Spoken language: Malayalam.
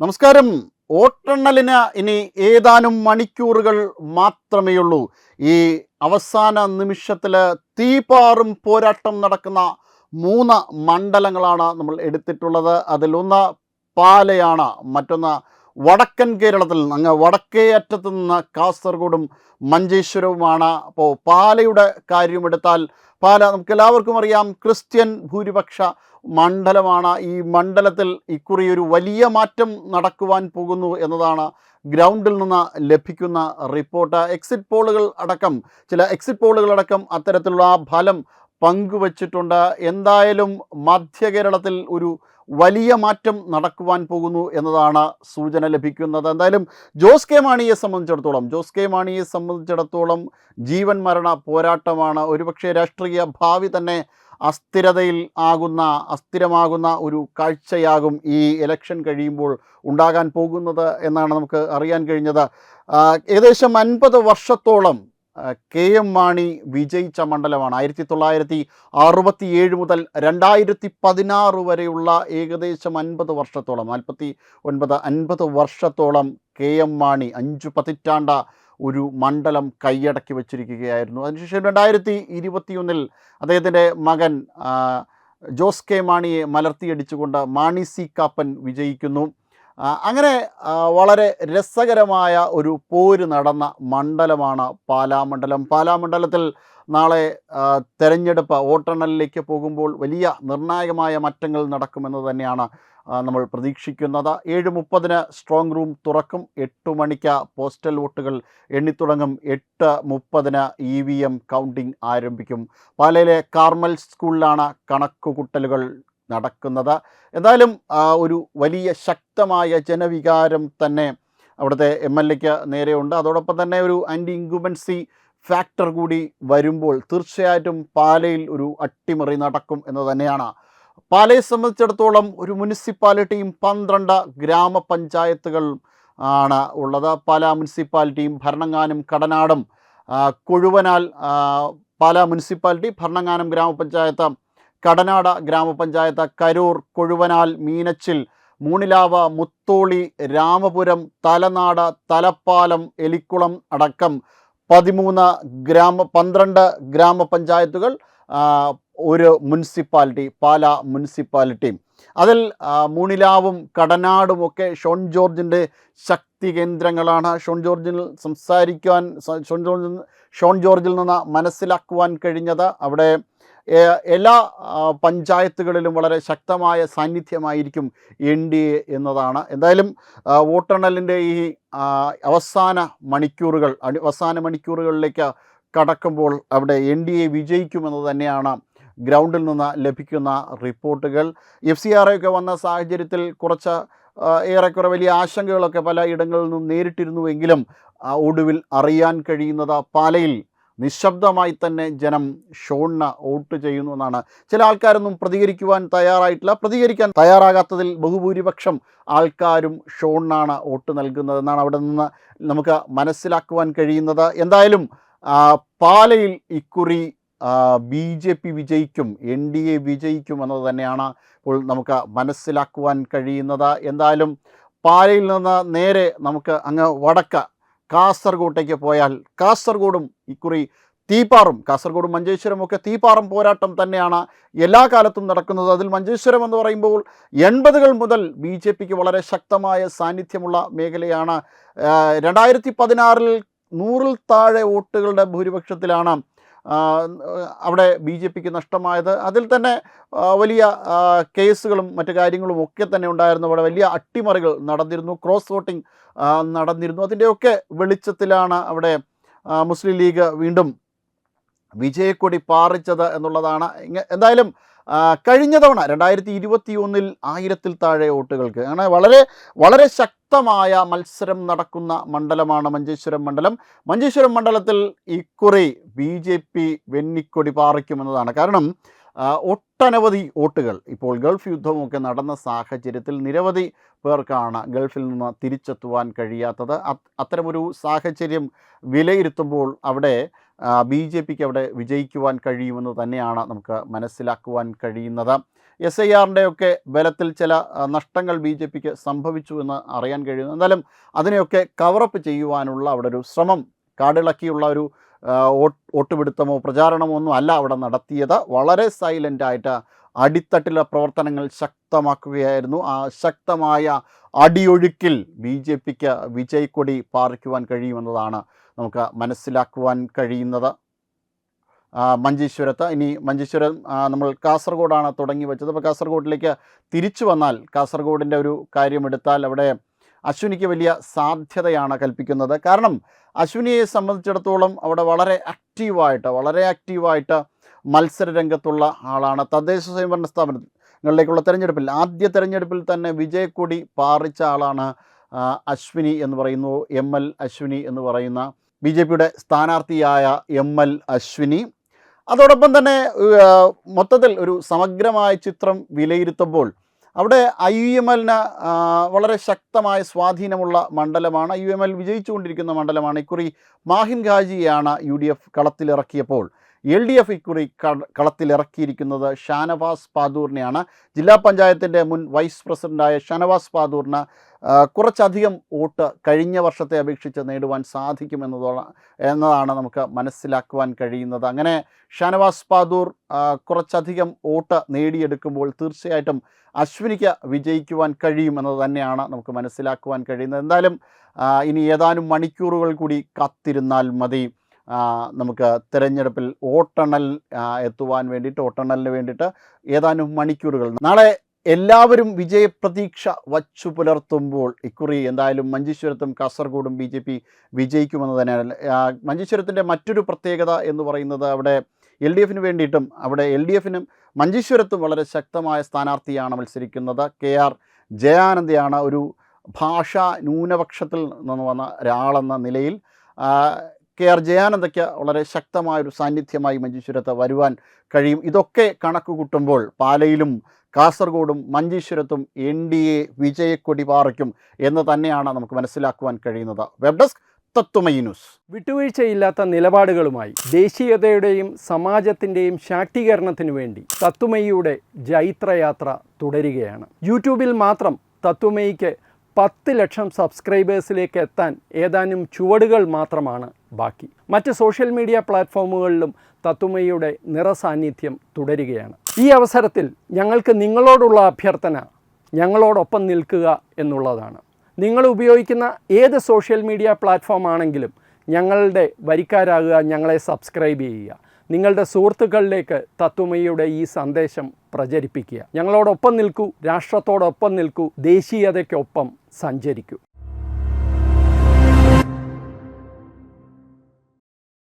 നമസ്കാരം. വോട്ടെണ്ണലിന് ഇനി ഏതാനും മണിക്കൂറുകൾ മാത്രമേയുള്ളൂ. ഈ അവസാന നിമിഷത്തിൽ തീപാറും പോരാട്ടം നടക്കുന്ന 3 മണ്ഡലങ്ങളാണ് നമ്മൾ എടുത്തിട്ടുള്ളത്. അതിലൊന്ന് പാലയാണ്, മറ്റൊന്ന് വടക്കൻ കേരളത്തിൽ അങ്ങ് വടക്കേ അറ്റത്ത് നിന്ന് കാസർഗോഡും മഞ്ചേശ്വരവുമാണ്. അപ്പോൾ പാലയുടെ കാര്യമെടുത്താൽ പാല നമുക്കെല്ലാവർക്കും അറിയാം, ക്രിസ്ത്യൻ ഭൂരിപക്ഷ മണ്ഡലമാണ്. ഈ മണ്ഡലത്തിൽ ഇക്കുറി ഒരു വലിയ മാറ്റം നടക്കുവാൻ പോകുന്നു എന്നതാണ് ഗ്രൗണ്ടിൽ നിന്ന് ലഭിക്കുന്ന റിപ്പോർട്ട്. ചില എക്സിറ്റ് പോളുകൾ അടക്കം അത്തരത്തിലുള്ള ഫലം പങ്കുവച്ചിട്ടുണ്ട്. എന്തായാലും മധ്യ കേരളത്തിൽ ഒരു വലിയ മാറ്റം നടക്കുവാൻ പോകുന്നു എന്നതാണ് സൂചന ലഭിക്കുന്നത്. എന്തായാലും ജോസ് കെ മാണിയെ സംബന്ധിച്ചിടത്തോളം ജീവൻ മരണ പോരാട്ടമാണ്. ഒരുപക്ഷെ രാഷ്ട്രീയ ഭാവി തന്നെ അസ്ഥിരമാകുന്ന ഒരു കാഴ്ചയാകും ഈ ഇലക്ഷൻ കഴിയുമ്പോൾ ഉണ്ടാകാൻ പോകുന്നത് എന്നാണ് നമുക്ക് അറിയാൻ കഴിഞ്ഞത്. ഏകദേശം 50 വർഷത്തോളം കെ എം മാണി വിജയിച്ച മണ്ഡലമാണ്. 1967 മുതൽ 2016 വരെയുള്ള ഏകദേശം 50 വർഷത്തോളം, 49-50 വർഷത്തോളം കെ എം മാണി 5 പതിറ്റാണ്ട ഒരു മണ്ഡലം കൈയടക്കി വച്ചിരിക്കുകയായിരുന്നു. അതിനുശേഷം 2021 അദ്ദേഹത്തിൻ്റെ മകൻ ജോസ് കെ മാണിയെ മലർത്തിയടിച്ചുകൊണ്ട് മാണി സി കാപ്പൻ വിജയിക്കുന്നു. അങ്ങനെ വളരെ രസകരമായ ഒരു പോര് നടന്ന മണ്ഡലമാണ് പാലാ മണ്ഡലത്തിൽ നാളെ തെരഞ്ഞെടുപ്പ് വോട്ടെണ്ണലിലേക്ക് പോകുമ്പോൾ വലിയ നിർണായകമായ മാറ്റങ്ങൾ നടക്കുമെന്ന് തന്നെയാണ് നമ്മൾ പ്രതീക്ഷിക്കുന്നത്. 7:30 സ്ട്രോങ് റൂം തുറക്കും. 8 മണിക്ക് പോസ്റ്റൽ വോട്ടുകൾ എണ്ണിത്തുടങ്ങും. 8:30 EVM കൗണ്ടിംഗ് ആരംഭിക്കും. പാലയിലെ കാർമൽ സ്കൂളിലാണ് കണക്കുകൂട്ടലുകൾ നടക്കുന്നത്. എന്തായാലും ഒരു വലിയ ശക്തമായ ജനവികാരം തന്നെ അവിടുത്തെ MLAക്ക് നേരെയുണ്ട്. അതോടൊപ്പം തന്നെ ഒരു ആൻറ്റി ഇൻകുബൻസി ഫാക്ടർ കൂടി വരുമ്പോൾ തീർച്ചയായിട്ടും പാലയിൽ ഒരു അട്ടിമറി നടക്കും എന്ന് തന്നെയാണ്. പാലയെ സംബന്ധിച്ചിടത്തോളം ഒരു മുനിസിപ്പാലിറ്റിയും 12 ഗ്രാമപഞ്ചായത്തുകൾ ആണ് ഉള്ളത്. പാലാ മുനിസിപ്പാലിറ്റിയും ഭരണങ്ങാനം കടനാടും കൊഴുവനാൽ പാലാ മുനിസിപ്പാലിറ്റി, ഭരണങ്ങാനം ഗ്രാമപഞ്ചായത്ത്, കടനാട് ഗ്രാമപഞ്ചായത്ത്, കരൂർ, കൊഴുവനാൽ, മീനച്ചിൽ, മൂണിലാവ്, മുത്തോളി, രാമപുരം, തലനാട്, തലപ്പാലം, എലിക്കുളം അടക്കം 12 ഗ്രാമപഞ്ചായത്തുകൾ, ഒരു മുനിസിപ്പാലിറ്റി, പാലാ മുനിസിപ്പാലിറ്റി. അതിൽ മൂണിലാവും കടനാടുമൊക്കെ ഷോൺ ജോർജിൻ്റെ ശക്തി കേന്ദ്രങ്ങളാണ്. ഷോൺ ജോർജിൽ നിന്ന് മനസ്സിലാക്കുവാൻ കഴിഞ്ഞത് അവിടെ എല്ലാ പഞ്ചായത്തുകളിലും വളരെ ശക്തമായ സാന്നിധ്യമായിരിക്കും NDA എന്നതാണ്. എന്തായാലും വോട്ടെണ്ണലിൻ്റെ ഈ അവസാന മണിക്കൂറുകളിലേക്ക് കടക്കുമ്പോൾ അവിടെ NDA വിജയിക്കുമെന്ന് തന്നെയാണ് ഗ്രൗണ്ടിൽ നിന്ന് ലഭിക്കുന്ന റിപ്പോർട്ടുകൾ. FCRA ഒക്കെ വന്ന സാഹചര്യത്തിൽ കുറച്ച് ഏറെക്കുറെ വലിയ ആശങ്കകളൊക്കെ പല ഇടങ്ങളിൽ നിന്നും നേരിട്ടിരുന്നുവെങ്കിലും ഒടുവിൽ അറിയാൻ കഴിയുന്നത് പാലയിൽ നിശബ്ദമായി തന്നെ ജനം ഷോണിന് വോട്ട് ചെയ്യുന്നു എന്നാണ്. ചില ആൾക്കാരൊന്നും പ്രതികരിക്കാൻ തയ്യാറാകാത്തതിൽ ബഹുഭൂരിപക്ഷം ആൾക്കാരും ഷോണിനാണ് വോട്ട് നൽകുന്നതെന്നാണ് അവിടെ നിന്ന് നമുക്ക് മനസ്സിലാക്കുവാൻ കഴിയുന്നത്. എന്തായാലും പാലയിൽ ഇക്കുറി BJP വിജയിക്കും, NDA വിജയിക്കും എന്നത് തന്നെയാണ് ഇപ്പോൾ നമുക്ക് മനസ്സിലാക്കുവാൻ കഴിയുന്നത്. എന്തായാലും പാലയിൽ നിന്ന് നേരെ നമുക്ക് അങ്ങ് വടക്ക് കാസർഗോട്ടേക്ക് പോയാൽ കാസർഗോഡും ഇക്കുറി തീപാറും, കാസർഗോഡും മഞ്ചേശ്വരം ഒക്കെ തീപാറും പോരാട്ടം തന്നെയാണ് എല്ലാ കാലത്തും നടക്കുന്നത്. അതിൽ മഞ്ചേശ്വരം എന്ന് പറയുമ്പോൾ 80കൾ മുതൽ BJPക്ക് വളരെ ശക്തമായ സാന്നിധ്യമുള്ള മേഖലയാണ്. 2016 100-ൽ താഴെ വോട്ടുകളുടെ ഭൂരിപക്ഷത്തിലാണ് അവിടെ BJPക്ക് നഷ്ടമായത്. അതിൽ തന്നെ വലിയ കേസുകളും മറ്റു കാര്യങ്ങളും ഒക്കെ തന്നെ ഉണ്ടായിരുന്നു. അവിടെ വലിയ അട്ടിമറികൾ നടന്നിരുന്നു, ക്രോസ് വോട്ടിംഗ് നടന്നിരുന്നു. അതിൻ്റെയൊക്കെ വെളിച്ചത്തിലാണ് അവിടെ മുസ്ലിം ലീഗ് വീണ്ടും വിജയക്കൊടി പാറിച്ചത് എന്നുള്ളതാണ്. എന്തായാലും കഴിഞ്ഞ തവണ 2021 1000-ൽ താഴെ വോട്ടുകൾക്ക് അങ്ങനെ വളരെ വളരെ ശക്തമായ മത്സരം നടക്കുന്ന മണ്ഡലമാണ് മഞ്ചേശ്വരം മണ്ഡലത്തിൽ ഇക്കുറി BJP വെന്നിക്കൊടി പാറിക്കുമെന്നതാണ്. കാരണം ഒട്ടനവധി വോട്ടുകൾ ഇപ്പോൾ ഗൾഫ് യുദ്ധമൊക്കെ നടന്ന സാഹചര്യത്തിൽ നിരവധി പേർക്കാണ് ഗൾഫിൽ നിന്ന് തിരിച്ചെത്തുവാൻ കഴിയാത്തത്. അത്തരമൊരു സാഹചര്യം വിലയിരുത്തുമ്പോൾ അവിടെ BJPക്ക് അവിടെ വിജയിക്കുവാൻ കഴിയുമെന്ന് തന്നെയാണ് നമുക്ക് മനസ്സിലാക്കുവാൻ കഴിയുന്നത്. SIRൻ്റെയൊക്കെ ബലത്തിൽ ചില നഷ്ടങ്ങൾ BJPക്ക് സംഭവിച്ചു എന്ന് അറിയാൻ കഴിയുന്നു. എന്നാലും അതിനെയൊക്കെ കവറപ്പ് ചെയ്യുവാനുള്ള അവിടെ ഒരു ശ്രമം, കാടിളക്കിയുള്ള ഒരു വോട്ടുപിടുത്തമോ പ്രചാരണമോ ഒന്നും അല്ല അവിടെ നടത്തിയത്. വളരെ സൈലൻ്റായിട്ട് അടിത്തട്ടിലെ പ്രവർത്തനങ്ങൾ ശക്തമാക്കുകയായിരുന്നു. ആ ശക്തമായ അടിയൊഴുക്കിൽ BJPക്ക് വിജയക്കൊടി പാറിക്കുവാൻ കഴിയുമെന്നതാണ് നമുക്ക് മനസ്സിലാക്കുവാൻ കഴിയുന്നത്. മഞ്ചേശ്വരത്ത്, ഇനി മഞ്ചേശ്വരം നമ്മൾ കാസർഗോഡാണ് തുടങ്ങി വെച്ചത്. അപ്പോൾ കാസർഗോഡിലേക്ക് തിരിച്ചു വന്നാൽ, കാസർഗോഡിൻ്റെ ഒരു കാര്യമെടുത്താൽ അവിടെ അശ്വിനിക്ക് വലിയ സാധ്യതയാണ് കൽപ്പിക്കുന്നത്. കാരണം അശ്വിനിയെ സംബന്ധിച്ചിടത്തോളം അവിടെ വളരെ ആക്റ്റീവായിട്ട് മത്സര രംഗത്തുള്ള ആളാണ്. തദ്ദേശ സ്വയംഭരണ സ്ഥാപനങ്ങളിലേക്കുള്ള തെരഞ്ഞെടുപ്പിൽ, ആദ്യ തെരഞ്ഞെടുപ്പിൽ തന്നെ വിജയക്കൊടി പാറിച്ച ആളാണ് അശ്വിനി എന്ന് പറയുന്നു. ML അശ്വിനി എന്ന് പറയുന്ന BJPയുടെ സ്ഥാനാർത്ഥിയായ ML അശ്വിനി. അതോടൊപ്പം തന്നെ മൊത്തത്തിൽ ഒരു സമഗ്രമായ ചിത്രം വിലയിരുത്തുമ്പോൾ അവിടെ IUMLന് വളരെ ശക്തമായ സ്വാധീനമുള്ള മണ്ഡലമാണ്. IUML വിജയിച്ചുകൊണ്ടിരിക്കുന്ന മണ്ഡലമാണ്. ഇക്കുറി മാഹിൻ ഖാജിയാണ് UDF കളത്തിലിറക്കിയപ്പോൾ LDF ഇക്കുറി കളത്തിലിറക്കിയിരിക്കുന്നത് ഷാനവാസ് പാദൂറിനെയാണ്. ജില്ലാ പഞ്ചായത്തിൻ്റെ മുൻ വൈസ് പ്രസിഡൻ്റായ ഷാനവാസ് പാദൂറിന് കുറച്ചധികം വോട്ട് കഴിഞ്ഞ വർഷത്തെ അപേക്ഷിച്ച് നേടുവാൻ സാധിക്കുമെന്നതാണ് നമുക്ക് മനസ്സിലാക്കുവാൻ കഴിയുന്നത്. അങ്ങനെ ഷാനവാസ് പാദൂർ കുറച്ചധികം വോട്ട് നേടിയെടുക്കുമ്പോൾ തീർച്ചയായിട്ടും അശ്വിനിക്ക് വിജയിക്കുവാൻ കഴിയുമെന്നത് തന്നെയാണ് നമുക്ക് മനസ്സിലാക്കുവാൻ കഴിയുന്നത്. എന്തായാലും ഇനി ഏതാനും മണിക്കൂറുകൾ കൂടി കാത്തിരുന്നാൽ മതി നമുക്ക് തെരഞ്ഞെടുപ്പിൽ വോട്ടെണ്ണൽ എത്തുവാൻ വേണ്ടിയിട്ട്, വോട്ടെണ്ണലിന് വേണ്ടിയിട്ട് ഏതാനും മണിക്കൂറുകൾ. നാളെ എല്ലാവരും വിജയപ്രതീക്ഷ വച്ചു പുലർത്തുമ്പോൾ ഇക്കുറി എന്തായാലും മഞ്ചേശ്വരത്തും കാസർഗോഡും BJP വിജയിക്കുമെന്ന് തന്നെയാണ്. മഞ്ചേശ്വരത്തിൻ്റെ മറ്റൊരു പ്രത്യേകത എന്ന് പറയുന്നത് അവിടെ LDFന് വേണ്ടിയിട്ടും, അവിടെ LDFനും മഞ്ചേശ്വരത്തും വളരെ ശക്തമായ സ്ഥാനാർത്ഥിയാണ് മത്സരിക്കുന്നത്. KR ജയാനന്ദയാണ്. ഒരു ഭാഷാ ന്യൂനപക്ഷത്തിൽ നിന്ന് വന്ന ഒരാളെന്ന നിലയിൽ KR ജയാനന്ദയ്ക്ക് വളരെ ശക്തമായൊരു സാന്നിധ്യമായി മഞ്ചേശ്വരത്ത് വരുവാൻ കഴിയും. ഇതൊക്കെ കണക്ക് കൂട്ടുമ്പോൾ പാലയിലും കാസർഗോഡും മഞ്ചേശ്വരത്തും NDA വിജയക്കൊടി പാറിക്കും എന്ന് തന്നെയാണ് നമുക്ക് മനസ്സിലാക്കുവാൻ കഴിയുന്നത്. Web desk Tatwamayi news. വിട്ടുവീഴ്ചയില്ലാത്ത നിലപാടുകളുമായി ദേശീയതയുടെയും സമാജത്തിൻ്റെയും ശാക്തീകരണത്തിനു വേണ്ടി തത്വമയിയുടെ ജൈത്രയാത്ര തുടരുകയാണ്. യൂട്യൂബിൽ മാത്രം തത്വമയിക്ക് 10 ലക്ഷം സബ്സ്ക്രൈബേഴ്സിലേക്ക് എത്താൻ ഏതാനും ചുവടുകൾ മാത്രമാണ് ബാക്കി. മറ്റ് സോഷ്യൽ മീഡിയ പ്ലാറ്റ്ഫോമുകളിലും തത്വമയിയുടെ നിറസാന്നിധ്യം തുടരുകയാണ്. ഈ അവസരത്തിൽ ഞങ്ങൾക്ക് നിങ്ങളോടുള്ള അഭ്യർത്ഥന ഞങ്ങളോടൊപ്പം നിൽക്കുക എന്നുള്ളതാണ്. നിങ്ങൾ ഉപയോഗിക്കുന്ന ഏത് സോഷ്യൽ മീഡിയ പ്ലാറ്റ്ഫോം ആണെങ്കിലും ഞങ്ങളുടെ വരിക്കാരാകുക, ഞങ്ങളെ സബ്സ്ക്രൈബ് ചെയ്യുക. നിങ്ങളുടെ സുഹൃത്തുക്കളിലേക്ക് തത്വമയിയുടെ ഈ സന്ദേശം പ്രചരിപ്പിക്കുക. ഞങ്ങളോടൊപ്പം നിൽക്കൂ, രാഷ്ട്രത്തോടൊപ്പം നിൽക്കൂ, ദേശീയതയ്ക്കൊപ്പം സഞ്ചരിക്കൂ.